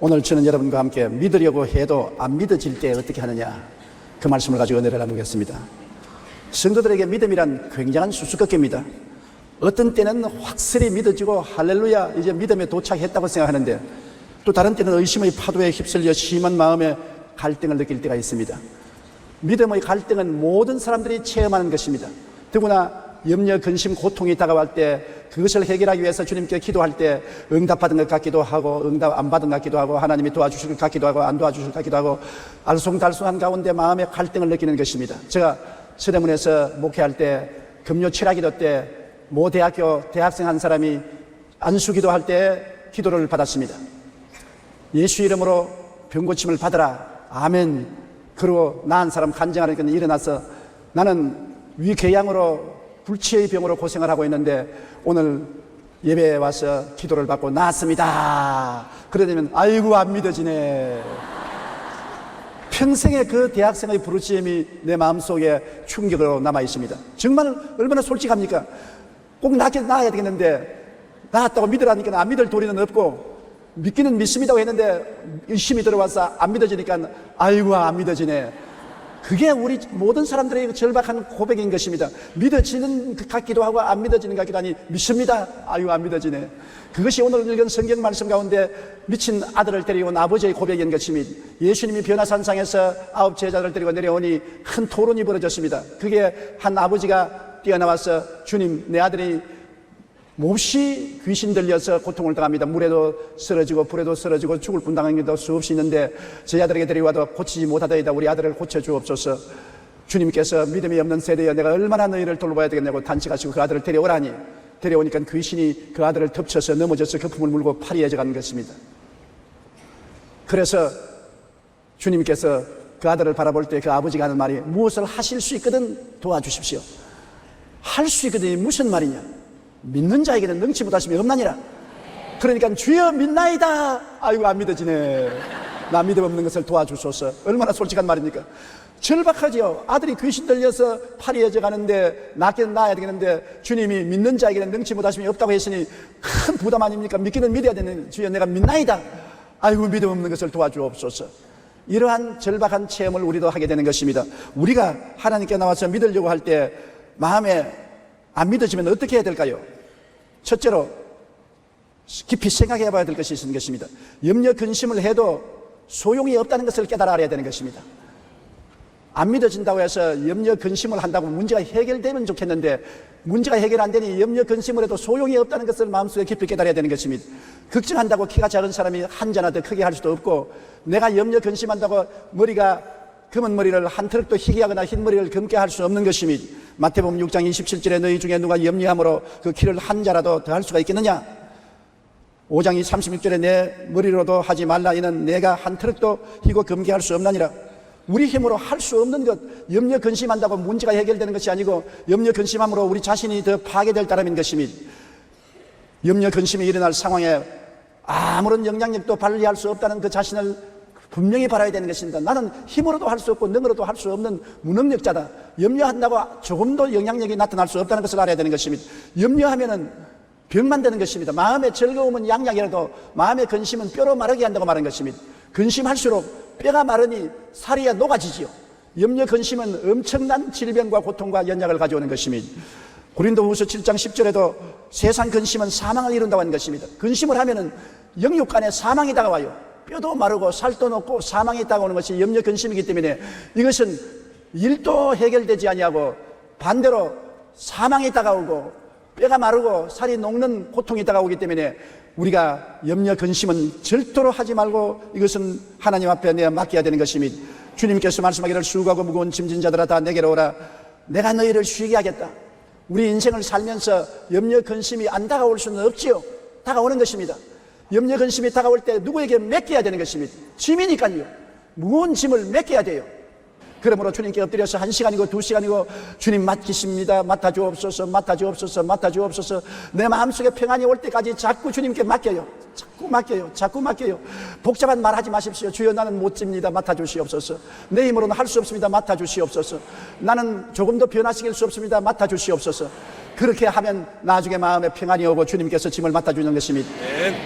오늘 저는 여러분과 함께 믿으려고 해도 안 믿어질 때 어떻게 하느냐, 그 말씀을 가지고 은혜를 나누겠습니다. 성도들에게 믿음이란 굉장한 수수께끼입니다. 어떤 때는 확실히 믿어지고 할렐루야 이제 믿음에 도착했다고 생각하는데, 또 다른 때는 의심의 파도에 휩쓸려 심한 마음에 갈등을 느낄 때가 있습니다. 믿음의 갈등은 모든 사람들이 체험하는 것입니다. 더구나 염려, 근심, 고통이 다가올 때 그것을 해결하기 위해서 주님께 기도할 때 응답받은 것 같기도 하고 응답 안 받은 것 같기도 하고 하나님이 도와주실 것 같기도 하고 안 도와주실 것 같기도 하고 알쏭달쏭한 가운데 마음의 갈등을 느끼는 것입니다. 제가 서대문에서 목회할 때 금요 철야기도 때 모 대학교 대학생 한 사람이 안수기도 할 때 기도를 받았습니다. 예수 이름으로 병고침을 받으라, 아멘. 그러고 나은 사람 간증하니까 일어나서 나는 위궤양으로 불치의 병으로 고생을 하고 있는데 오늘 예배에 와서 기도를 받고 나았습니다. 그러면 아이고 안 믿어지네. 평생의 그 대학생의 부르짖음이 내 마음속에 충격으로 남아 있습니다. 정말 얼마나 솔직합니까? 꼭 나아야 되겠는데 나았다고 믿으라니까 안 믿을 도리는 없고, 믿기는 믿습니다고 했는데 의심이 들어와서 안 믿어지니까 아이고 안 믿어지네. 그게 우리 모든 사람들의 절박한 고백인 것입니다. 믿어지는 것 같기도 하고 안 믿어지는 것 같기도 하니 믿습니다. 아이고 안 믿어지네. 그것이 오늘 읽은 성경 말씀 가운데 미친 아들을 데리고 온 아버지의 고백인 것입니다. 예수님이 변화산상에서 9 제자들을 데리고 내려오니 큰 토론이 벌어졌습니다. 그게 한 아버지가 뛰어나와서 주님, 내 아들이 몹시 귀신 들려서 고통을 당합니다. 물에도 쓰러지고 불에도 쓰러지고 죽을 분당한 것도 수없이 있는데 저희 아들에게 데려와도 고치지 못하더이다. 우리 아들을 고쳐주옵소서. 주님께서 믿음이 없는 세대여 내가 얼마나 너희를 돌봐야 되겠냐고 단식하시고 그 아들을 데려오라니, 데려오니까 귀신이 그 아들을 덮쳐서 넘어져서 거품을 물고 팔이 해져가는 것입니다. 그래서 주님께서 그 아들을 바라볼 때 그 아버지가 하는 말이, 무엇을 하실 수 있거든 도와주십시오. 할 수 있거든이 무슨 말이냐? 믿는 자에게는 능치 못하심이 없나니라. 그러니까 주여 믿나이다. 아이고 안 믿어지네. 나 믿음 없는 것을 도와주소서. 얼마나 솔직한 말입니까? 절박하지요. 아들이 귀신 들려서 팔이 해져가는데 낫기는 나아야 되겠는데 주님이 믿는 자에게는 능치 못하심이 없다고 했으니 큰 부담 아닙니까? 믿기는 믿어야 되는, 주여 내가 믿나이다. 아이고 믿음 없는 것을 도와주옵소서. 이러한 절박한 체험을 우리도 하게 되는 것입니다. 우리가 하나님께 나와서 믿으려고 할 때 마음에 안 믿어지면 어떻게 해야 될까요? 첫째로 깊이 생각해 봐야 될 것이 있는 것입니다. 염려 근심을 해도 소용이 없다는 것을 깨달아 알아야 되는 것입니다. 안 믿어진다고 해서 염려 근심을 한다고 문제가 해결되면 좋겠는데, 문제가 해결 안 되니 염려 근심을 해도 소용이 없다는 것을 마음속에 깊이 깨달아야 되는 것입니다. 걱정한다고 키가 작은 사람이 한 자나 더 크게 할 수도 없고, 내가 염려 근심한다고 머리가 검은 머리를 한 트럭도 희게 하거나 흰 머리를 검게 할 수 없는 것입니다. 마태복음 6장 27절에 너희 중에 누가 염려함으로 그 키를 한 자라도 더 할 수가 있겠느냐? 5장 36절에 내 머리로도 하지 말라. 이는 내가 한 트럭도 희고 검게 할 수 없나니라. 우리 힘으로 할 수 없는 것, 염려 근심한다고 문제가 해결되는 것이 아니고 염려 근심함으로 우리 자신이 더 파괴될 따름인 것입니다. 염려 근심이 일어날 상황에 아무런 영향력도 발휘할 수 없다는 그 자신을 분명히 바라야 되는 것입니다. 나는 힘으로도 할 수 없고 능으로도 할 수 없는 무능력자다. 염려한다고 조금도 영향력이 나타날 수 없다는 것을 알아야 되는 것입니다. 염려하면은 병만 되는 것입니다. 마음의 즐거움은 양약이라도 마음의 근심은 뼈로 마르게 한다고 말한 것입니다. 근심할수록 뼈가 마르니 살이 녹아지지요. 염려 근심은 엄청난 질병과 고통과 연약을 가져오는 것입니다. 고린도후서 7장 10절에도 세상 근심은 사망을 이룬다고 하는 것입니다. 근심을 하면은 영육간에 사망이 다가와요. 뼈도 마르고 살도 녹고 사망이 다가오는 것이 염려 근심이기 때문에 이것은 일도 해결되지 아니하고 반대로 사망이 다가오고 뼈가 마르고 살이 녹는 고통이 다가오기 때문에 우리가 염려 근심은 절대로 하지 말고 이것은 하나님 앞에 내어 맡겨야 되는 것입니다. 주님께서 말씀하기를 수고하고 무거운 짐진 자들아 다 내게로 오라. 내가 너희를 쉬게 하겠다. 우리 인생을 살면서 염려 근심이 안 다가올 수는 없지요. 다가오는 것입니다. 염려 근심이 다가올 때 누구에게 맡겨야 되는 것입니다. 짐이니까요. 무거운 짐을 맡겨야 돼요. 그러므로 주님께 엎드려서 1시간이고 2시간이고 주님 맡기십니다. 맡아주옵소서, 맡아주옵소서, 맡아주옵소서. 내 마음속에 평안이 올 때까지 자꾸 주님께 맡겨요. 자꾸 맡겨요. 자꾸 맡겨요. 복잡한 말 하지 마십시오. 주여 나는 못 집니다. 맡아주시옵소서. 내 힘으로는 할 수 없습니다. 맡아주시옵소서. 나는 조금도 변화시킬 수 없습니다. 맡아주시옵소서. 그렇게 하면 나중에 마음에 평안이 오고 주님께서 짐을 맡아주는 것입니다.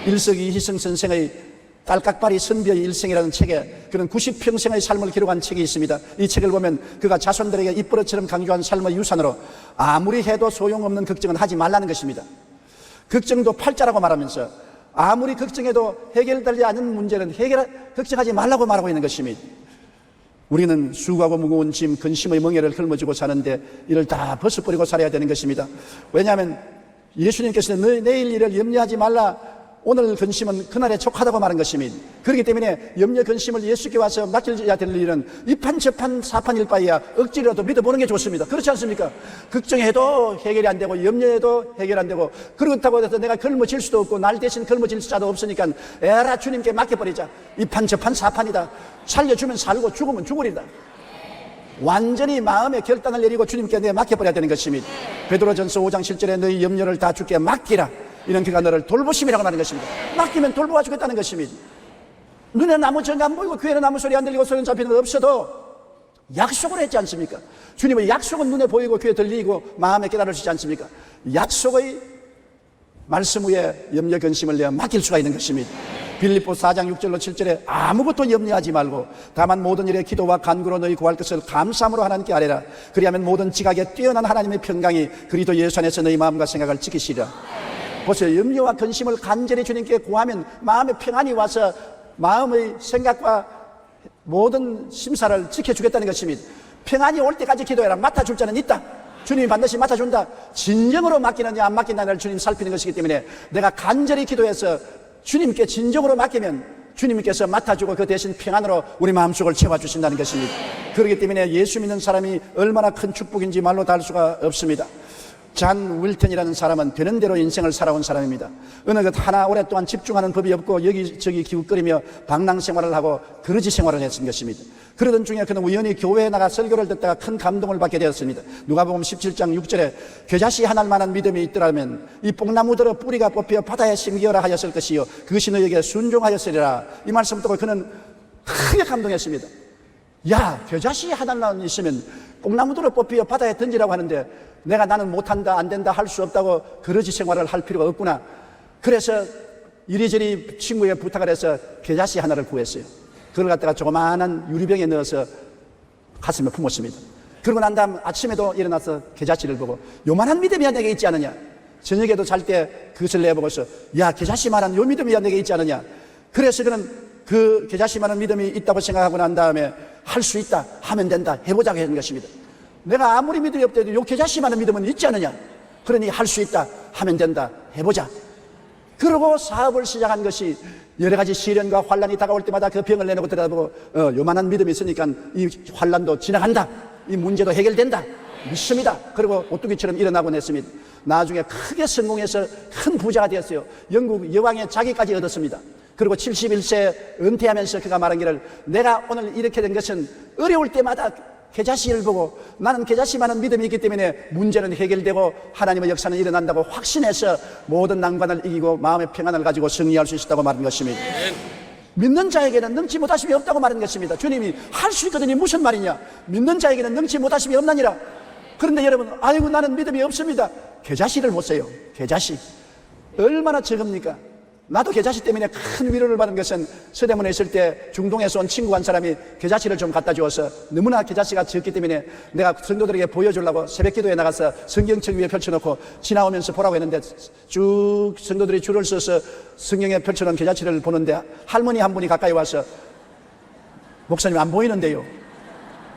일석이희성 선생의 딸깍바리 선비의 일생이라는 책에 그런 90평생의 삶을 기록한 책이 있습니다. 이 책을 보면 그가 자손들에게 입버릇처럼 강조한 삶의 유산으로 아무리 해도 소용없는 걱정은 하지 말라는 것입니다. 걱정도 팔자라고 말하면서 아무리 걱정해도 해결되지 않는 문제는 걱정하지 말라고 말하고 있는 것입니다. 우리는 수고하고 무거운 짐, 근심의 멍에를 짊어지고 사는데 이를 다 벗어버리고 살아야 되는 것입니다. 왜냐하면 예수님께서는 내일 일을 염려하지 말라, 오늘 근심은 그날에 족하다고 말한 것입니다. 그렇기 때문에 염려 근심을 예수께 와서 맡겨야 될 일은 이판저판 사판일 바에야 억지로라도 믿어보는 게 좋습니다. 그렇지 않습니까? 걱정해도 해결이 안 되고 염려해도 해결 안 되고 그렇다고 해서 내가 짊어질 수도 없고 날 대신 짊어질 자도 없으니까 에라 주님께 맡겨버리자. 이판저판 사판이다. 살려주면 살고 죽으면 죽으리다. 완전히 마음의 결단을 내리고 주님께 내가 맡겨버려야 되는 것입니다. 베드로전서 5장 7절에 너희 염려를 다 주께 맡기라. 이런 그가 너를 돌보심이라고 하는 것입니다. 맡기면 돌보아 주겠다는 것입니다. 눈에 아무 정이 안 보이고 귀에는 아무 소리 안 들리고 손에 잡히는 거 없어도 약속을 했지 않습니까? 주님의 약속은 눈에 보이고 귀에 들리고 마음에 깨달을 수 있지 않습니까? 약속의 말씀 위에 염려 근심을 내어 맡길 수가 있는 것입니다. 빌립보 4장 6절로 7절에 아무것도 염려하지 말고 다만 모든 일에 기도와 간구로 너희 구할 것을 감사함으로 하나님께 아뢰라. 그리하면 모든 지각에 뛰어난 하나님의 평강이 그리스도 예수 안에서 너희 마음과 생각을 지키시리라. 보세요. 염려와 근심을 간절히 주님께 구하면 마음의 평안이 와서 마음의 생각과 모든 심사를 지켜주겠다는 것입니다. 평안이 올 때까지 기도해라. 맡아줄 자는 있다. 주님이 반드시 맡아준다. 진정으로 맡기느냐 안 맡기느냐를 주님 살피는 것이기 때문에 내가 간절히 기도해서 주님께 진정으로 맡기면 주님께서 맡아주고 그 대신 평안으로 우리 마음속을 채워주신다는 것입니다. 그렇기 때문에 예수 믿는 사람이 얼마나 큰 축복인지 말로 다 할 수가 없습니다. 잔 윌턴이라는 사람은 되는 대로 인생을 살아온 사람입니다. 어느 것 하나 오랫동안 집중하는 법이 없고 여기저기 기웃거리며 방랑 생활을 하고 거르지 생활을 했던 것입니다. 그러던 중에 그는 우연히 교회에 나가 설교를 듣다가 큰 감동을 받게 되었습니다. 누가복음 17장 6절에 겨자씨 하나일 만한 믿음이 있더라면 이 뽕나무들어 뿌리가 뽑혀 바다에 심기어라 하였을 것이요 그것이 너에게 순종하였으리라. 이 말씀 듣고 그는 크게 감동했습니다. 야, 겨자씨 하나만 있으면 뽕나무들어 뽑혀 바다에 던지라고 하는데 나는 못한다 안 된다 할 수 없다고 그러지 생활을 할 필요가 없구나. 그래서 이리저리 친구에 부탁을 해서 겨자씨 하나를 구했어요. 그걸 갖다가 조그마한 유리병에 넣어서 가슴에 품었습니다. 그러고 난 다음 아침에도 일어나서 겨자씨를 보고 요만한 믿음이 내게 있지 않느냐. 저녁에도 잘 때 그것을 내보고서 야, 겨자씨만한 요 믿음이 내게 있지 않느냐. 그래서 그는 그 겨자씨만한 믿음이 있다고 생각하고 난 다음에 할 수 있다, 하면 된다, 해보자고 하는 것입니다. 내가 아무리 믿음이 없더라도 요 겨자씨만한 믿음은 있지 않느냐. 그러니 할 수 있다, 하면 된다, 해보자. 그러고 사업을 시작한 것이 여러 가지 시련과 환란이 다가올 때마다 그 병을 내놓고 들여다보고 요만한 믿음이 있으니까 이 환란도 지나간다, 이 문제도 해결된다, 믿습니다. 그리고 오뚜기처럼 일어나곤 했습니다. 나중에 크게 성공해서 큰 부자가 되었어요. 영국 여왕의 자기까지 얻었습니다. 그리고 71세 은퇴하면서 그가 말한 길을 내가 오늘 이렇게 된 것은 어려울 때마다 겨자씨를 보고 나는 겨자씨만한 믿음이 있기 때문에 문제는 해결되고 하나님의 역사는 일어난다고 확신해서 모든 난관을 이기고 마음의 평안을 가지고 승리할 수 있었다고 말한 것입니다. 믿는 자에게는 능치 못하심이 없다고 말한 것입니다. 주님이 할 수 있거든요. 무슨 말이냐. 믿는 자에게는 능치 못하심이 없나니라. 그런데 여러분, 아이고 나는 믿음이 없습니다. 겨자씨를 보세요. 겨자씨 얼마나 적습니까? 나도 겨자씨 때문에 큰 위로를 받은 것은 서대문에 있을 때 중동에서 온 친구 한 사람이 겨자씨를 좀 갖다 주어서 너무나 겨자씨가 적기 때문에 내가 성도들에게 보여주려고 새벽 기도에 나가서 성경책 위에 펼쳐놓고 지나오면서 보라고 했는데 쭉 성도들이 줄을 서서 성경에 펼쳐놓은 겨자씨를 보는데 할머니 한 분이 가까이 와서 목사님 안 보이는데요.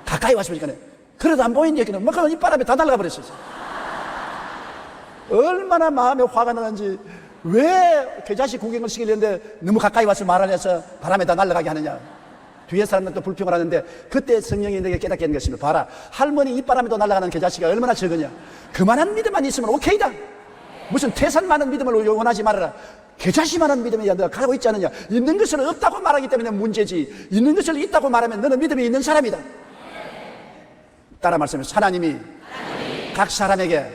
가까이 와서 보니까 그래도 안 보이는데 뭐 그런 이바람에 다 날아가 버렸어요. 얼마나 마음에 화가 나는지. 왜 겨자씨 구경을 시키려는데 너무 가까이 와서 말을 해서 바람에다 날아가게 하느냐. 뒤에 사람들도 불평을 하는데 그때 성령이 내게 깨닫게 한 것입니다. 봐라, 할머니 입바람에도 날아가는 겨자씨가 얼마나 적으냐. 그만한 믿음만 있으면 오케이다. 무슨 태산 많은 믿음을 원하지 말아라. 겨자씨만한 믿음이 너가 가지고 있지 않느냐. 있는 것을 없다고 말하기 때문에 문제지, 있는 것을 있다고 말하면 너는 믿음이 있는 사람이다. 따라 말씀해서 하나님이 각 사람에게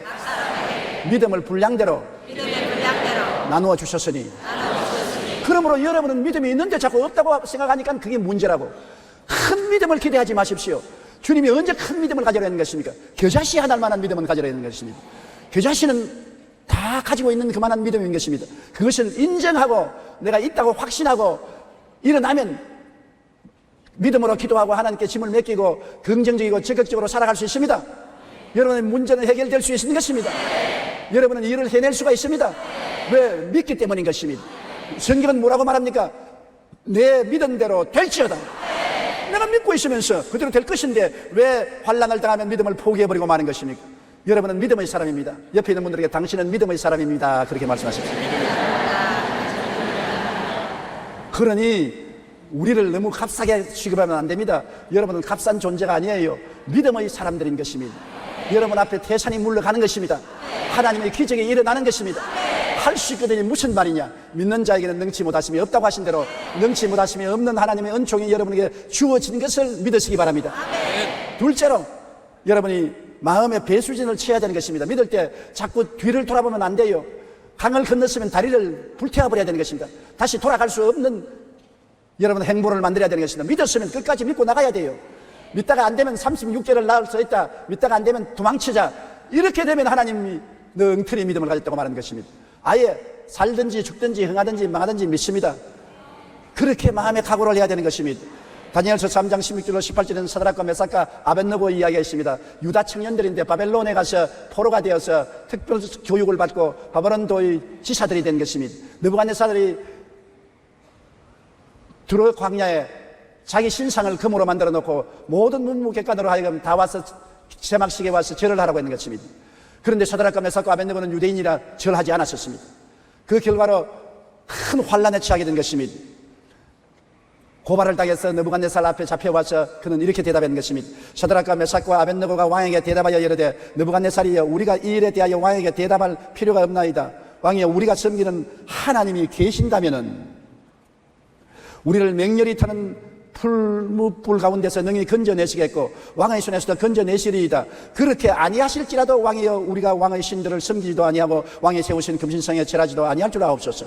믿음을 분량대로 나누어 주셨으니 그러므로 여러분은 믿음이 있는데 자꾸 없다고 생각하니까 그게 문제라고. 큰 믿음을 기대하지 마십시오. 주님이 언제 큰 믿음을 가지라 했는 것입니까? 겨자씨 하나일 만한 믿음을 가지라 했는 것입니다. 겨자씨는 다 가지고 있는 그만한 믿음인 것입니다. 그것을 인정하고 내가 있다고 확신하고 일어나면 믿음으로 기도하고 하나님께 짐을 맡기고 긍정적이고 적극적으로 살아갈 수 있습니다. 여러분의 문제는 해결될 수 있는 것입니다. 여러분은 일을 해낼 수가 있습니다. 왜? 믿기 때문인 것입니다. 성경은 뭐라고 말합니까? 내 믿은 대로 될지어다. 내가 믿고 있으면서 그대로 될 것인데 왜 환난을 당하면 믿음을 포기해버리고 마는 것입니까? 여러분은 믿음의 사람입니다. 옆에 있는 분들에게 당신은 믿음의 사람입니다. 그렇게 말씀하십시오. 그러니 우리를 너무 값싸게 취급하면 안 됩니다. 여러분은 값싼 존재가 아니에요. 믿음의 사람들인 것입니다. 여러분 앞에 태산이 물러가는 것입니다. 하나님의 기적이 일어나는 것입니다. 할 수 있거든요. 무슨 말이냐? 믿는 자에게는 능치 못하심이 없다고 하신 대로 능치 못하심이 없는 하나님의 은총이 여러분에게 주어진 것을 믿으시기 바랍니다. 둘째로 여러분이 마음의 배수진을 쳐야 되는 것입니다. 믿을 때 자꾸 뒤를 돌아보면 안 돼요. 강을 건넜으면 다리를 불태워버려야 되는 것입니다. 다시 돌아갈 수 없는 여러분 행보를 만들어야 되는 것입니다. 믿었으면 끝까지 믿고 나가야 돼요. 믿다가 안 되면 36개를 나을 수 있다. 믿다가 안 되면 도망치자. 이렇게 되면 하나님이 너 엉터리 믿음을 가졌다고 말하는 것입니다. 아예 살든지 죽든지 흥하든지 망하든지 믿습니다. 그렇게 마음의 각오를 해야 되는 것입니다. 다니엘서 3장 16절로 18절에는 사드락과 메삭과 아벳느고 이야기가 있습니다. 유다 청년들인데 바벨론에 가서 포로가 되어서 특별 교육을 받고 바벨론도의 지사들이 된 것입니다. 느부갓네살이 두로 광야에 자기 신상을 금으로 만들어 놓고 모든 문무객관으로 하여금 다 와서 제막식에 와서 절을 하라고 했는 것입니다. 그런데 사드락과 메삭과 아벳느고는 유대인이라 절하지 않았었습니다. 그 결과로 큰 환난에 처하게 된 것입니다. 고발을 당해서 느부갓네살 앞에 잡혀와서 그는 이렇게 대답한 것입니다. 사드락과 메삭과 아벳느고가 왕에게 대답하여 이르되 느부갓네살이여 우리가 이 일에 대하여 왕에게 대답할 필요가 없나이다. 왕이여 우리가 섬기는 하나님이 계신다면은 우리를 맹렬히 타는 풀무불 가운데서 능히 건져내시겠고 왕의 손에서도 건져내시리이다. 그렇게 아니하실지라도 왕이여 우리가 왕의 신들을 섬기지도 아니하고 왕이 세우신 금신상에 절하지도 아니할 줄 아옵소서.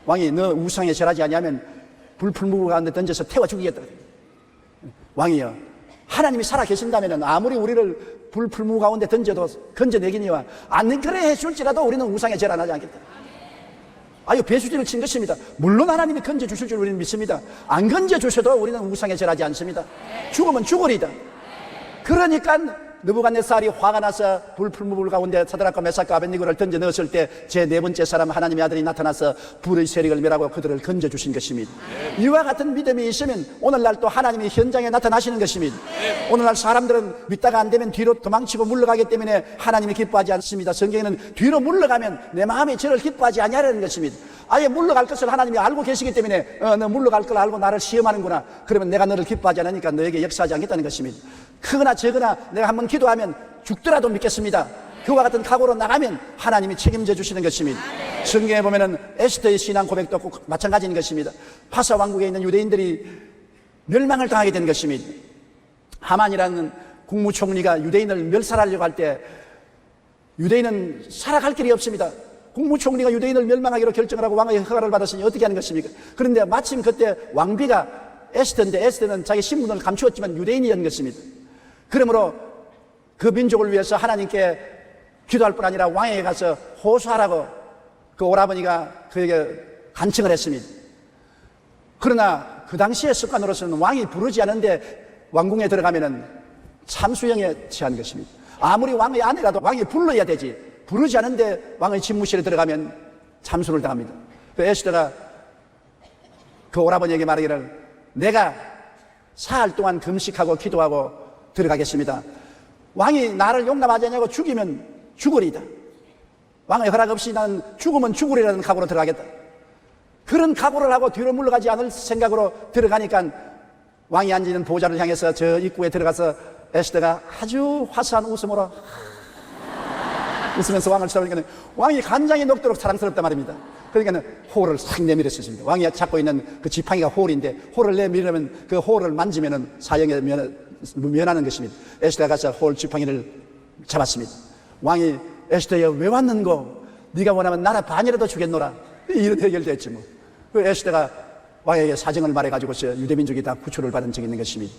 왕이 너 우상에 절하지 아니하면 불풀무불 가운데 던져서 태워 죽이겠다. 왕이여 하나님이 살아 계신다면 아무리 우리를 불풀무 가운데 던져도 건져내기니와 안 그래 해줄지라도 우리는 우상에 절 안 하지 않겠다. 아유 배수진을 친 것입니다. 물론 하나님이 건져주실 줄 우리는 믿습니다. 안 건져주셔도 우리는 우상에 절하지 않습니다. 죽으면 죽으리다. 그러니까 느부갓네살이 화가 나서 불풀무불 가운데 사드락과 메삭과 아벳느고를 던져 넣었을 때 제 네 번째 사람 하나님의 아들이 나타나서 불의 세력을 멸하고 그들을 건져주신 것입니다. 이와 같은 믿음이 있으면 오늘날 또 하나님이 현장에 나타나시는 것입니다. 오늘날 사람들은 믿다가 안 되면 뒤로 도망치고 물러가기 때문에 하나님이 기뻐하지 않습니다. 성경에는 뒤로 물러가면 내 마음이 저를 기뻐하지 아니하라는 것입니다. 아예 물러갈 것을 하나님이 알고 계시기 때문에 너 물러갈 걸 알고 나를 시험하는구나. 그러면 내가 너를 기뻐하지 않으니까 너에게 역사하지 않겠다는 것입니다. 크거나 적으나 내가 한번 기도하면 죽더라도 믿겠습니다. 그와 같은 각오로 나가면 하나님이 책임져 주시는 것입니다. 성경에 보면은 에스더의 신앙 고백도 꼭 마찬가지인 것입니다. 파사 왕국에 있는 유대인들이 멸망을 당하게 된 것입니다. 하만이라는 국무총리가 유대인을 멸살하려고 할 때 유대인은 살아갈 길이 없습니다. 국무총리가 유대인을 멸망하기로 결정을 하고 왕의 허가를 받았으니 어떻게 하는 것입니까? 그런데 마침 그때 왕비가 에스더인데 에스더는 자기 신분을 감추었지만 유대인이었는 것입니다. 그러므로 그 민족을 위해서 하나님께 기도할 뿐 아니라 왕에게 가서 호소하라고 그 오라버니가 그에게 간청을 했습니다. 그러나 그 당시의 습관으로서는 왕이 부르지 않은데 왕궁에 들어가면은 참수형에 처한 것입니다. 아무리 왕의 아내라도 왕이 불러야 되지 부르지 않은데 왕의 집무실에 들어가면 참수를 당합니다. 그 에스더가 그 오라버니에게 말하기를 내가 사흘 동안 금식하고 기도하고 들어가겠습니다. 왕이 나를 용납하지 않냐고 죽이면 죽으리다. 왕의 허락 없이 나는 죽으면 죽으리라는 각오로 들어가겠다. 그런 각오를 하고 뒤로 물러가지 않을 생각으로 들어가니까 왕이 앉아있는 보좌를 향해서 저 입구에 들어가서 에스더가 아주 화사한 웃음으로 웃으면서 왕을 쳐다보니까 왕이 간장이 녹도록 사랑스럽단 말입니다. 그러니까 홀을 싹 내밀었습니다. 왕이 잡고 있는 그 지팡이가 홀인데 홀을 내밀으면 그 홀을 만지면은 사형에 면하는 것입니다. 에스더가 가서 홀 지팡이를 잡았습니다. 왕이 에스더야 왜 왔는고? 네가 원하면 나라 반이라도 주겠노라. 이런 해결됐지 뭐. 그 에스더가 왕에게 사정을 말해가지고서 유대민족이 다 구출을 받은 적이 있는 것입니다.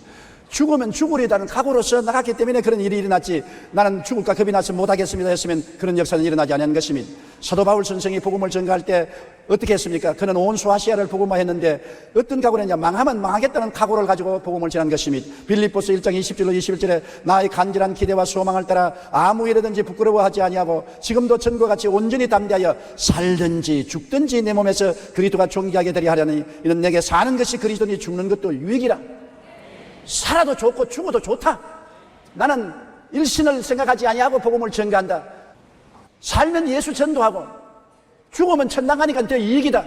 죽으면 죽으리라는 각오로서 나갔기 때문에 그런 일이 일어났지, 나는 죽을까 겁이 나서 못하겠습니다 했으면 그런 역사는 일어나지 않은 것입니다. 사도 바울 선생이 복음을 전가할 때 어떻게 했습니까? 그는 온 소아시아를 복음화했는데 어떤 각오를 했냐? 망하면 망하겠다는 각오를 가지고 복음을 전한 것입니다. 빌립보서 1장 20절로 21절에 나의 간절한 기대와 소망을 따라 아무 일이든지 부끄러워하지 아니하고 지금도 전과 같이 온전히 담대하여 살든지 죽든지 내 몸에서 그리스도가 존귀하게 되려 하려니 이는 내게 사는 것이 그리스도니 죽는 것도 유익이라. 살아도 좋고 죽어도 좋다. 나는 일신을 생각하지 아니하고 복음을 전가한다. 살면 예수 전도하고 죽으면 천당 가니까 더 이익이다.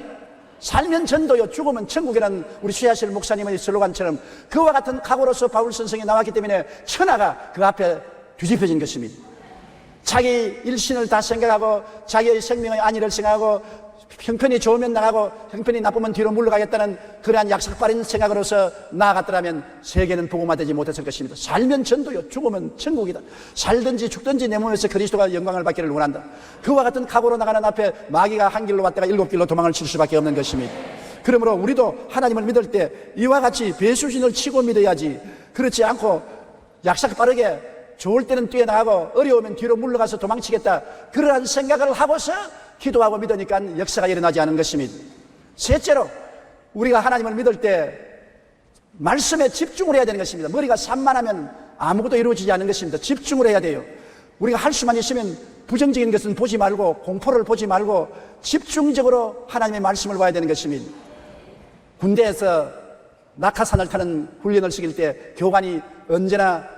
살면 전도요, 죽으면 천국이라는 우리 수야실 목사님의 슬로건처럼 그와 같은 각오로서 바울 선생이 나왔기 때문에 천하가 그 앞에 뒤집혀진 것입니다. 자기 일신을 다 생각하고 자기의 생명의 안위를 생각하고 형편이 좋으면 나가고 형편이 나쁘면 뒤로 물러가겠다는 그러한 약삭빠른 생각으로서 나아갔더라면 세계는 복음화되지 못했을 것입니다. 살면 전도요, 죽으면 천국이다. 살든지 죽든지 내 몸에서 그리스도가 영광을 받기를 원한다. 그와 같은 각오로 나가는 앞에 마귀가 한 길로 왔다가 7길로 도망을 칠 수밖에 없는 것입니다. 그러므로 우리도 하나님을 믿을 때 이와 같이 배수진을 치고 믿어야지, 그렇지 않고 약삭빠르게 좋을 때는 뛰어나가고 어려우면 뒤로 물러가서 도망치겠다, 그러한 생각을 하고서 기도하고 믿으니까 역사가 일어나지 않은 것입니다. 셋째로, 우리가 하나님을 믿을 때 말씀에 집중을 해야 되는 것입니다. 머리가 산만하면 아무것도 이루어지지 않는 것입니다. 집중을 해야 돼요. 우리가 할 수만 있으면 부정적인 것은 보지 말고 공포를 보지 말고 집중적으로 하나님의 말씀을 봐야 되는 것입니다. 군대에서 낙하산을 타는 훈련을 시킬 때 교관이 언제나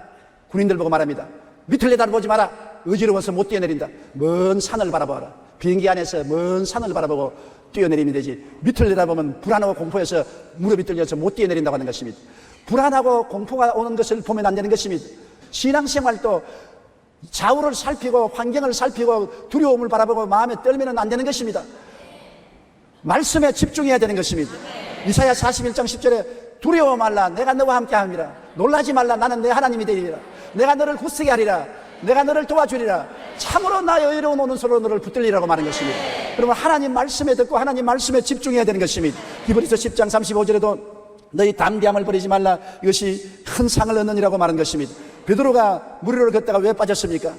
군인들 보고 말합니다. 밑을 내다보지 마라. 어지러워서 못 뛰어내린다. 먼 산을 바라봐라. 비행기 안에서 먼 산을 바라보고 뛰어내리면 되지, 밑을 내다보면 불안하고 공포해서 무릎이 떨려서 못 뛰어내린다고 하는 것입니다. 불안하고 공포가 오는 것을 보면 안 되는 것입니다. 신앙생활도 좌우를 살피고 환경을 살피고 두려움을 바라보고 마음에 떨면 안 되는 것입니다. 말씀에 집중해야 되는 것입니다. 이사야 41장 10절에 두려워 말라, 내가 너와 함께 함이라. 놀라지 말라, 나는 내 하나님이 되리라. 내가 너를 굳세게 하리라. 내가 너를 도와주리라. 참으로 나의 의로운 오른손으로 너를 붙들리라고 말하는 것입니다. 그러면 하나님 말씀에 듣고 하나님 말씀에 집중해야 되는 것입니다. 히브리서 10장 35절에도 너희 담대함을 버리지 말라, 이것이 큰 상을 얻느니라고 말한 것입니다. 베드로가 물 위를 걷다가 왜 빠졌습니까?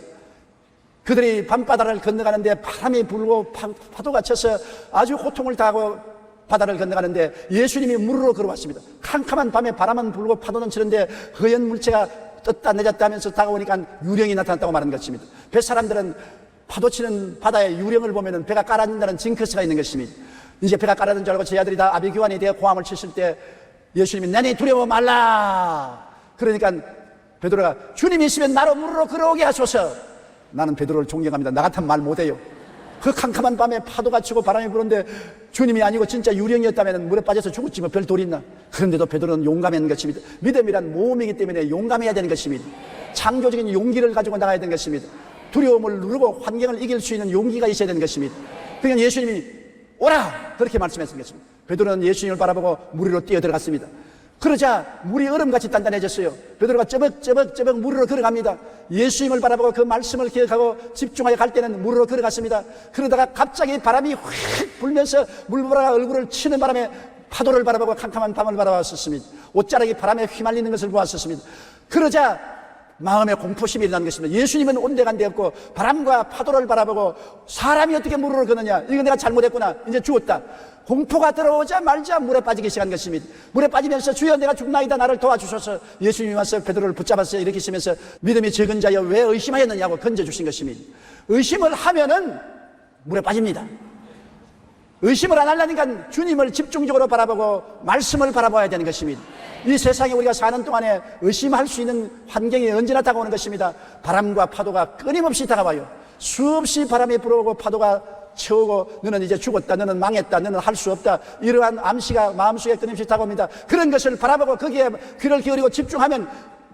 그들이 밤바다를 건너가는데 바람이 불고 파도가 쳐서 아주 고통을 당하고 바다를 건너가는데 예수님이 물으로 걸어왔습니다. 캄캄한 밤에 바람은 불고 파도는 치는데 허연 물체가 떴다 내렸다 하면서 다가오니까 유령이 나타났다고 말하는 것입니다. 뱃사람들은 파도 치는 바다의 유령을 보면 배가 깔아진다는 징크스가 있는 것입니다. 이제 배가 깔아진 줄 알고 제 아들이 다 아비규환에 대해 고함을 쳤을 때 예수님이 내니 두려워 말라. 그러니까 베드로가 주님이 있으면 나로 물으로 걸어오게 하소서. 나는 베드로를 존경합니다. 나 같으면 말 못해요. 그 캄캄한 밤에 파도가 치고 바람이 부는데 주님이 아니고 진짜 유령이었다면 물에 빠져서 죽었지 뭐 별 돌이 있나. 그런데도 베드로는 용감한 것입니다. 믿음이란 모험이기 때문에 용감해야 되는 것입니다. 창조적인 용기를 가지고 나가야 되는 것입니다. 두려움을 누르고 환경을 이길 수 있는 용기가 있어야 되는 것입니다. 그러니까 예수님이 오라 그렇게 말씀했습니다. 베드로는 예수님을 바라보고 물 위로 뛰어 들어갔습니다. 그러자 물이 얼음같이 단단해졌어요. 베드로가 쩌벅쩌벅 물 위로 걸어갑니다. 예수님을 바라보고 그 말씀을 기억하고 집중하여 갈 때는 물 위로 걸어갔습니다. 그러다가 갑자기 바람이 확 불면서 물보라가 얼굴을 치는 바람에 파도를 바라보고 캄캄한 밤을 바라봤었습니다. 옷자락이 바람에 휘말리는 것을 보았었습니다. 그러자 마음에 공포심이 일어난 것입니다. 예수님은 온데간데 없고 바람과 파도를 바라보고 사람이 어떻게 물을 걷느냐, 이거 내가 잘못했구나, 이제 죽었다. 공포가 들어오자 말자 물에 빠지기 시작한 것입니다. 물에 빠지면서 주여 내가 죽나이다, 나를 도와주소서. 예수님이 와서 베드로를 붙잡았어요. 이렇게 있으면서 믿음이 적은 자여 왜 의심하였느냐고 건져주신 것입니다. 의심을 하면은 물에 빠집니다. 의심을 안 하려니까 주님을 집중적으로 바라보고 말씀을 바라봐야 되는 것입니다. 이 세상에 우리가 사는 동안에 의심할 수 있는 환경이 언제나 다가오는 것입니다. 바람과 파도가 끊임없이 다가와요. 수없이 바람이 불어오고 파도가 채우고 너는 이제 죽었다, 너는 망했다, 너는 할 수 없다, 이러한 암시가 마음속에 끊임없이 다가옵니다. 그런 것을 바라보고 거기에 귀를 기울이고 집중하면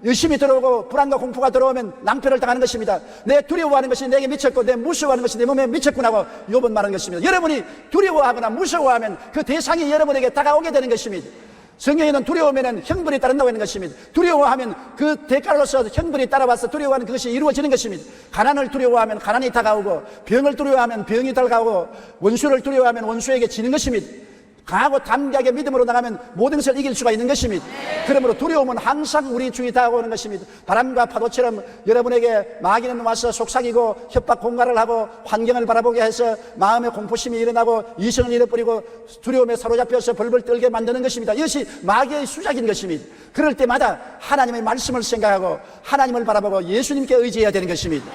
의심이 들어오고 불안과 공포가 들어오면 낭패를 당하는 것입니다. 내 두려워하는 것이 내게 미쳤고 내 무서워하는 것이 내 몸에 미쳤구나 하고 욥은 말하는 것입니다. 여러분이 두려워하거나 무서워하면 그 대상이 여러분에게 다가오게 되는 것입니다. 성경에는 두려우면 형벌이 따른다고 하는 것입니다. 두려워하면 그 대가로서 형벌이 따라와서 두려워하는 그것이 이루어지는 것입니다. 가난을 두려워하면 가난이 다가오고 병을 두려워하면 병이 다가오고 원수를 두려워하면 원수에게 지는 것입니다. 강하고 담대하게 믿음으로 나가면 모든 것을 이길 수가 있는 것입니다. 그러므로 두려움은 항상 우리 주위 다가오는 것입니다. 바람과 파도처럼 여러분에게 마귀는 와서 속삭이고 협박 공갈을 하고 환경을 바라보게 해서 마음의 공포심이 일어나고 이성을 잃어버리고 두려움에 사로잡혀서 벌벌 떨게 만드는 것입니다. 이것이 마귀의 수작인 것입니다. 그럴 때마다 하나님의 말씀을 생각하고 하나님을 바라보고 예수님께 의지해야 되는 것입니다.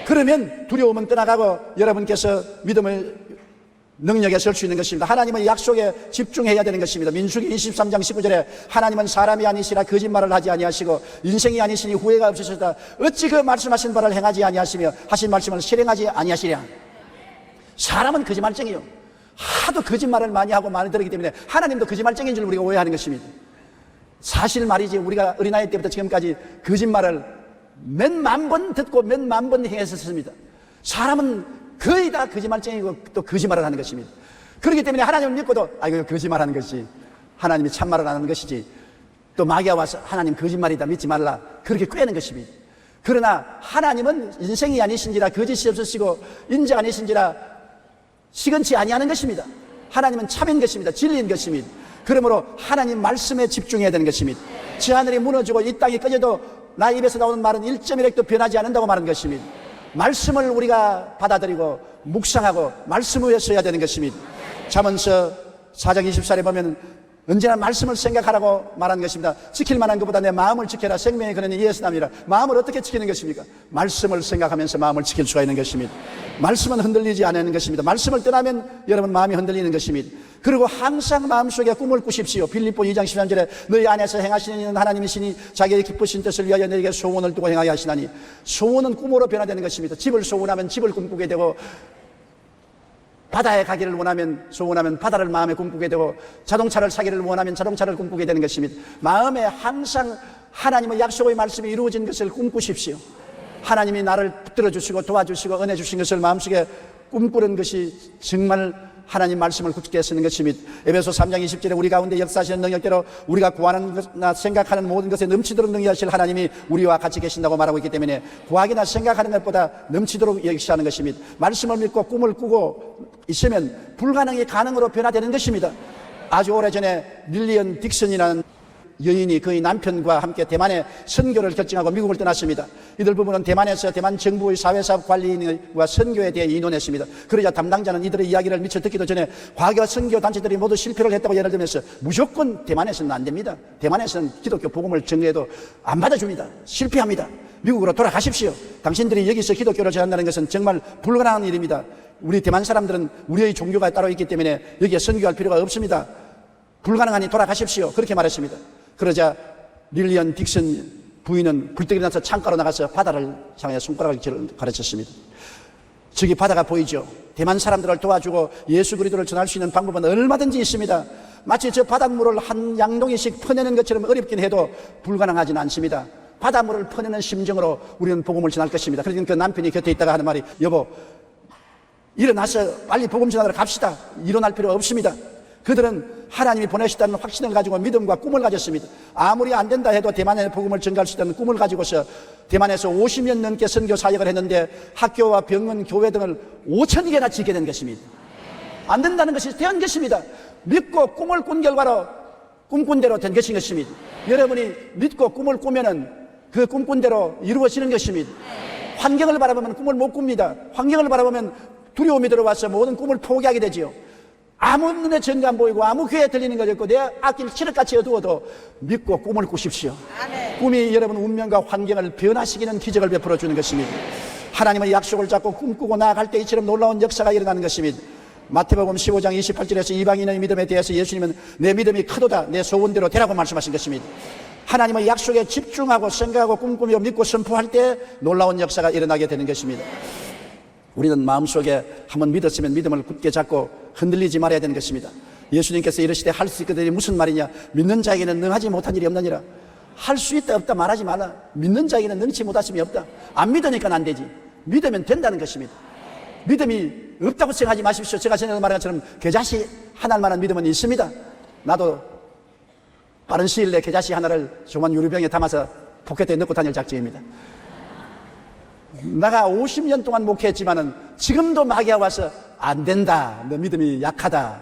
그러면 두려움은 떠나가고 여러분께서 믿음을 능력에 설 수 있는 것입니다. 하나님의 약속에 집중해야 되는 것입니다. 민수기 23장 19절에 하나님은 사람이 아니시라 거짓말을 하지 아니하시고 인생이 아니시니 후회가 없으시다. 어찌 그 말씀하신 바를 행하지 아니하시며 하신 말씀을 실행하지 아니하시랴. 사람은 거짓말쟁이요, 하도 거짓말을 많이 하고 많이 들었기 때문에 하나님도 거짓말쟁이인 줄 우리가 오해하는 것입니다. 사실 말이지 우리가 어린아이 때부터 지금까지 거짓말을 몇 만 번 듣고 몇 만 번 행했었습니다. 사람은 거의 다 거짓말쟁이고 또 거짓말을 하는 것입니다. 그렇기 때문에 하나님을 믿고도 이거 거짓말하는 것이 하나님이 참말을 하는 것이지, 또 마귀가 와서 하나님 거짓말이다 믿지 말라 그렇게 꾀는 것입니다. 그러나 하나님은 인생이 아니신지라 거짓이 없으시고 인자 아니신지라 시건치 아니하는 것입니다. 하나님은 참인 것입니다. 진리인 것입니다. 그러므로 하나님 말씀에 집중해야 되는 것입니다. 저 하늘이 무너지고 이 땅이 꺼져도 나 입에서 나오는 말은 1.1핵도 변하지 않는다고 말하는 것입니다. 말씀을 우리가 받아들이고 묵상하고 말씀 위에 서야 되는 것입니다. 잠언서 4장 24절에 보면 언제나 말씀을 생각하라고 말하는 것입니다. 지킬 만한 것보다 내 마음을 지켜라. 생명의 근원이 이에서 남이라. 마음을 어떻게 지키는 것입니까? 말씀을 생각하면서 마음을 지킬 수가 있는 것입니다. 말씀은 흔들리지 않는 것입니다. 말씀을 떠나면 여러분 마음이 흔들리는 것입니다. 그리고 항상 마음속에 꿈을 꾸십시오. 빌립보 2장 13절에 너희 안에서 행하시는 이는 하나님이시니 자기의 기쁘신 뜻을 위하여 너에게 소원을 두고 행하여 하시나니. 소원은 꿈으로 변화되는 것입니다. 집을 소원하면 집을 꿈꾸게 되고, 바다에 가기를 소원하면 바다를 마음에 꿈꾸게 되고, 자동차를 사기를 원하면 자동차를 꿈꾸게 되는 것입니다. 마음에 항상 하나님의 약속의 말씀이 이루어진 것을 꿈꾸십시오. 하나님이 나를 붙들어 주시고 도와주시고 은혜 주신 것을 마음속에 꿈꾸는 것이 정말 하나님 말씀을 굳게 쓰는 것입니다. 에베소 3장 20절에 우리 가운데 역사하시는 능력대로 우리가 구하는 것이나 생각하는 모든 것에 넘치도록 능히하실 하나님이 우리와 같이 계신다고 말하고 있기 때문에 구하기나 생각하는 것보다 넘치도록 역시하는 것입니다. 말씀을 믿고 꿈을 꾸고 있으면 불가능이 가능으로 변화되는 것입니다. 아주 오래전에 릴리언 딕슨이라는 여인이 그의 남편과 함께 대만에 선교를 결정하고 미국을 떠났습니다. 이들 부부는 대만에서 대만 정부의 사회사업 관리인과 선교에 대해 의논했습니다. 그러자 담당자는 이들의 이야기를 미처 듣기도 전에 과거 선교 단체들이 모두 실패를 했다고 예를 들면서 무조건 대만에서는 안 됩니다. 대만에서는 기독교 복음을 전해도 안 받아줍니다. 실패합니다. 미국으로 돌아가십시오. 당신들이 여기서 기독교를 전한다는 것은 정말 불가능한 일입니다. 우리 대만 사람들은 우리의 종교가 따로 있기 때문에 여기에 선교할 필요가 없습니다. 불가능하니 돌아가십시오. 그렇게 말했습니다. 그러자 릴리언 딕슨 부인은 불떡이 나서 창가로 나가서 바다를 향해 손가락을 가르쳤습니다. 저기 바다가 보이죠? 대만 사람들을 도와주고 예수 그리스도를 전할 수 있는 방법은 얼마든지 있습니다. 마치 저 바닷물을 한 양동이씩 퍼내는 것처럼 어렵긴 해도 불가능하지는 않습니다. 바닷물을 퍼내는 심정으로 우리는 복음을 전할 것입니다. 그러니까 그 남편이 곁에 있다가 하는 말이, 여보, 일어나서 빨리 복음 전하러 갑시다. 일어날 필요 없습니다. 그들은 하나님이 보내셨다는 확신을 가지고 믿음과 꿈을 가졌습니다. 아무리 안 된다 해도 대만에 복음을 전가할 수 있다는 꿈을 가지고서 대만에서 50년 넘게 선교 사역을 했는데 학교와 병원, 교회 등을 5,000 개나 짓게 된 것입니다. 안 된다는 것이 된 것입니다. 믿고 꿈을 꾼 결과로 꿈꾼 대로 된 것인 것입니다. 여러분이 믿고 꿈을 꾸면은 그 꿈꾼 대로 이루어지는 것입니다. 환경을 바라보면 꿈을 못 꿉니다. 환경을 바라보면 두려움이 들어와서 모든 꿈을 포기하게 되지요. 아무 눈에 전가 안 보이고 아무 귀에 들리는 것이 없고 내 앞길 칠흑같이 어두워도 믿고 꿈을 꾸십시오. 아멘. 꿈이 여러분 운명과 환경을 변화시키는 기적을 베풀어 주는 것입니다. 하나님의 약속을 잡고 꿈꾸고 나아갈 때 이처럼 놀라운 역사가 일어나는 것입니다. 마태복음 15장 28절에서 이방인의 믿음에 대해서 예수님은 내 믿음이 크도다, 내 소원대로 되라고 말씀하신 것입니다. 하나님의 약속에 집중하고 생각하고 꿈꾸며 믿고 선포할 때 놀라운 역사가 일어나게 되는 것입니다. 우리는 마음속에 한번 믿었으면 믿음을 굳게 잡고 흔들리지 말아야 되는 것입니다. 예수님께서 이르시되 할 수 있거든이 무슨 말이냐? 믿는 자에게는 능하지 못한 일이 없느니라. 할 수 있다 없다 말하지 말라. 믿는 자에게는 능치 못하심이 없다. 안 믿으니까 안 되지. 믿으면 된다는 것입니다. 믿음이 없다고 생각하지 마십시오. 제가 전에 말한 것처럼 겨자씨 하나를 만한 믿음은 있습니다. 나도 빠른 시일 내에 겨자씨 하나를 조만 유리병에 담아서 포켓에 넣고 다닐 작정입니다. 내가 50년 동안 목회했지만은 지금도 마귀가 와서 안 된다, 너 믿음이 약하다,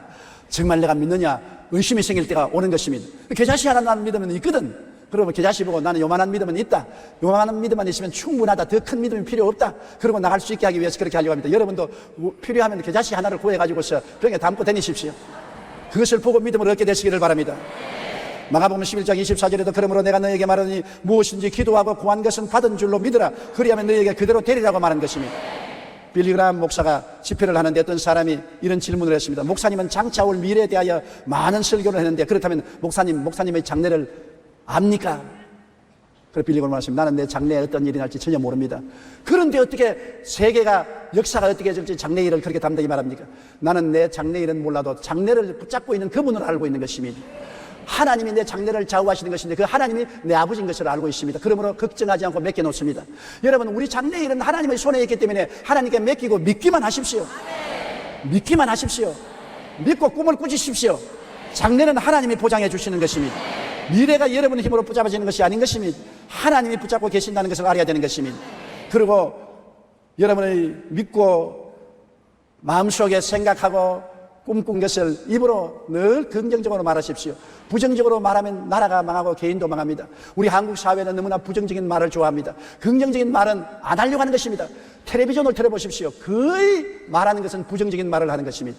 정말 내가 믿느냐 의심이 생길 때가 오는 것입니다. 겨자씨 하나 나는 믿음은 있거든. 그러면 겨자씨 보고 나는 요만한 믿음은 있다. 요만한 믿음만 있으면 충분하다. 더 큰 믿음이 필요 없다. 그러고 나갈 수 있게 하기 위해서 그렇게 하려고 합니다. 여러분도 필요하면 겨자씨 하나를 구해가지고서 병에 담고 다니십시오. 그것을 보고 믿음을 얻게 되시기를 바랍니다. 마가복음 11장 24절에도 그러므로 내가 너에게 말하니 무엇인지 기도하고 구한 것은 받은 줄로 믿으라. 그리하면 너에게 그대로 되리라고 말한 것입니다. 빌리 그라함 목사가 집회를 하는데 어떤 사람이 이런 질문을 했습니다. 목사님은 장차 올 미래에 대하여 많은 설교를 했는데 그렇다면 목사님의 장래를 압니까? 그래서 빌리 그라함 말씀입니다. 나는 내 장래에 어떤 일이 날지 전혀 모릅니다. 그런데 어떻게 세계가 역사가 어떻게 될지 장래 일을 그렇게 담대히 말합니까? 나는 내 장래 일은 몰라도 장래를 붙잡고 있는 그분을 알고 있는 것입니다. 하나님이 내 장래를 좌우하시는 것인데 그 하나님이 내 아버지인 것을 알고 있습니다. 그러므로 걱정하지 않고 맡겨놓습니다. 여러분, 우리 장래 일은 하나님의 손에 있기 때문에 하나님께 맡기고 믿기만 하십시오. 믿기만 하십시오. 믿고 꿈을 꾸시십시오. 장래는 하나님이 보장해 주시는 것입니다. 미래가 여러분의 힘으로 붙잡아지는 것이 아닌 것입니다. 하나님이 붙잡고 계신다는 것을 알아야 되는 것입니다. 그리고 여러분의 믿고 마음속에 생각하고 꿈꾼 것을 입으로 늘 긍정적으로 말하십시오. 부정적으로 말하면 나라가 망하고 개인도 망합니다. 우리 한국 사회는 너무나 부정적인 말을 좋아합니다. 긍정적인 말은 안 하려고 하는 것입니다. 텔레비전을 틀어보십시오. 거의 말하는 것은 부정적인 말을 하는 것입니다.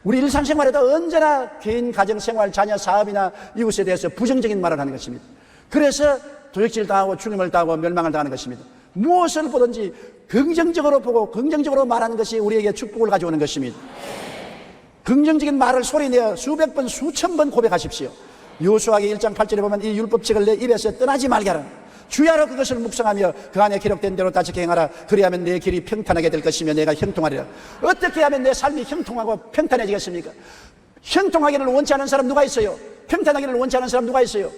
우리 일상생활에도 언제나 개인, 가정생활, 자녀, 사업이나 이웃에 대해서 부정적인 말을 하는 것입니다. 그래서 도적질 당하고 죽임을 당하고 멸망을 당하는 것입니다. 무엇을 보든지 긍정적으로 보고 긍정적으로 말하는 것이 우리에게 축복을 가져오는 것입니다. 긍정적인 말을 소리내어 수백 번, 수천 번 고백하십시오. 여호수아기 1장 8절에 보면 이 율법책을 내 입에서 떠나지 말게 하라. 주야로 그것을 묵상하며 그 안에 기록된 대로 다지게 행하라. 그리하면 내 길이 평탄하게 될 것이며 내가 형통하리라. 어떻게 하면 내 삶이 형통하고 평탄해지겠습니까? 형통하기를 원치 않은 사람 누가 있어요? 평탄하기를 원치 않은 사람 누가 있어요?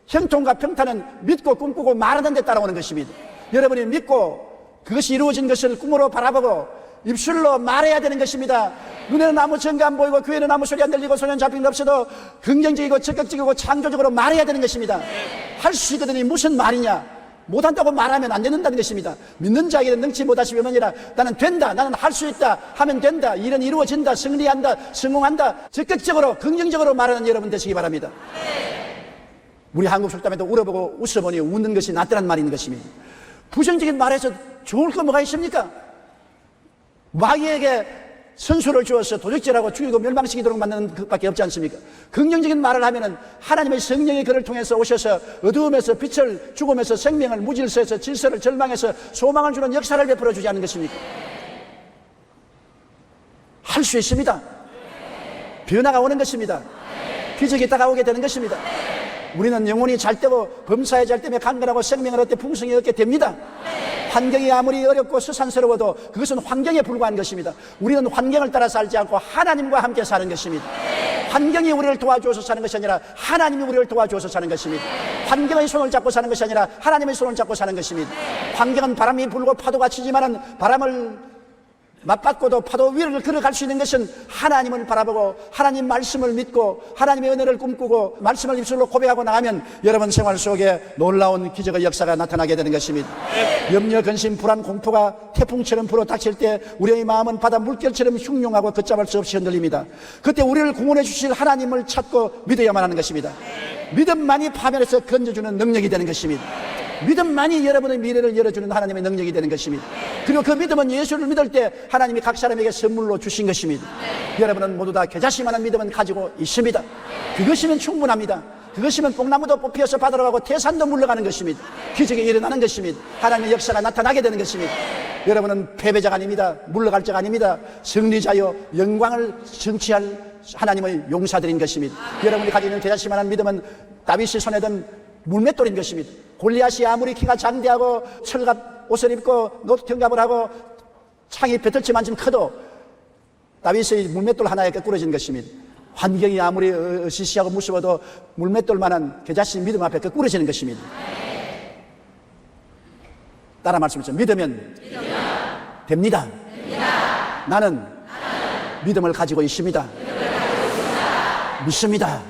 형통과 평탄은 믿고 꿈꾸고 말하는 데 따라오는 것입니다. 여러분이 믿고 그것이 이루어진 것을 꿈으로 바라보고 입술로 말해야 되는 것입니다. 눈에는 아무 증거 안 보이고 귀에는 아무 소리 안 들리고 손에는 잡힌 것 없어도 긍정적이고 적극적이고 창조적으로 말해야 되는 것입니다. 할 수 있거든요. 무슨 말이냐? 못한다고 말하면 안 되는다는 것입니다. 믿는 자에게는 능치 못하시면 없느니라. 나는 된다, 나는 할 수 있다 하면 된다, 일은 이루어진다, 승리한다, 성공한다, 적극적으로 긍정적으로 말하는 여러분 되시기 바랍니다. 우리 한국 속담에도 울어보고 웃어보니 웃는 것이 낫다는 말이 있는 것입니다. 부정적인 말에서 좋을 거 뭐가 있습니까? 마귀에게 선수를 주어서 도적질하고 죽이고 멸망시키도록 만드는 것밖에 없지 않습니까? 긍정적인 말을 하면은 하나님의 성령이 그를 통해서 오셔서 어두움에서 빛을, 죽음에서 생명을, 무질서에서 질서를, 절망에서 소망을 주는 역사를 베풀어 주지 않는 것입니까? 할 수 있습니다. 변화가 오는 것입니다. 기적이 다가오게 되는 것입니다. 우리는 영혼이 잘 되고 범사에 잘 되며 강건하고 생명을 얻되 풍성히 얻게 됩니다. 환경이 아무리 어렵고 수산스러워도 그것은 환경에 불과한 것입니다. 우리는 환경을 따라 살지 않고 하나님과 함께 사는 것입니다. 환경이 우리를 도와주어서 사는 것이 아니라 하나님이 우리를 도와주어서 사는 것입니다. 환경의 손을 잡고 사는 것이 아니라 하나님의 손을 잡고 사는 것입니다. 환경은 바람이 불고 파도가 치지만은 바람을 맞받고도 파도 위를 걸어갈 수 있는 것은 하나님을 바라보고 하나님 말씀을 믿고 하나님의 은혜를 꿈꾸고 말씀을 입술로 고백하고 나가면 여러분 생활 속에 놀라운 기적의 역사가 나타나게 되는 것입니다. 염려, 근심, 불안, 공포가 태풍처럼 불어닥칠 때 우리의 마음은 바다 물결처럼 흉흉하고 걷잡을 수 없이 흔들립니다. 그때 우리를 구원해 주실 하나님을 찾고 믿어야만 하는 것입니다. 믿음만이 파멸해서 건져주는 능력이 되는 것입니다. 믿음만이 여러분의 미래를 열어주는 하나님의 능력이 되는 것입니다. 그리고 그 믿음은 예수를 믿을 때 하나님이 각 사람에게 선물로 주신 것입니다. 여러분은 모두 다 겨자씨만한 믿음은 가지고 있습니다. 그것이면 충분합니다. 그것이면 뽕나무도 뽑히어서 바다로 가고 태산도 물러가는 것입니다. 기적이 일어나는 것입니다. 하나님의 역사가 나타나게 되는 것입니다. 여러분은 패배자가 아닙니다. 물러갈 자가 아닙니다. 승리자요 영광을 성취할 하나님의 용사들인 것입니다. 여러분이 가지고 있는 겨자씨만한 믿음은 다윗이 손에 든 물맷돌인 것입니다. 골리앗이 아무리 키가 장대하고 철갑 옷을 입고 노경갑을 하고 창이 벼틀치만큼 커도 다윗의 물맷돌 하나에 꺾꾸러진 것입니다. 환경이 아무리 시시하고 무서워도 물맷돌만한 겨자씨 믿음 앞에 꺾꾸러지는 것입니다. 따라 말씀하시죠. 믿으면 됩니다. 나는 믿음을 가지고 있습니다. 믿습니다.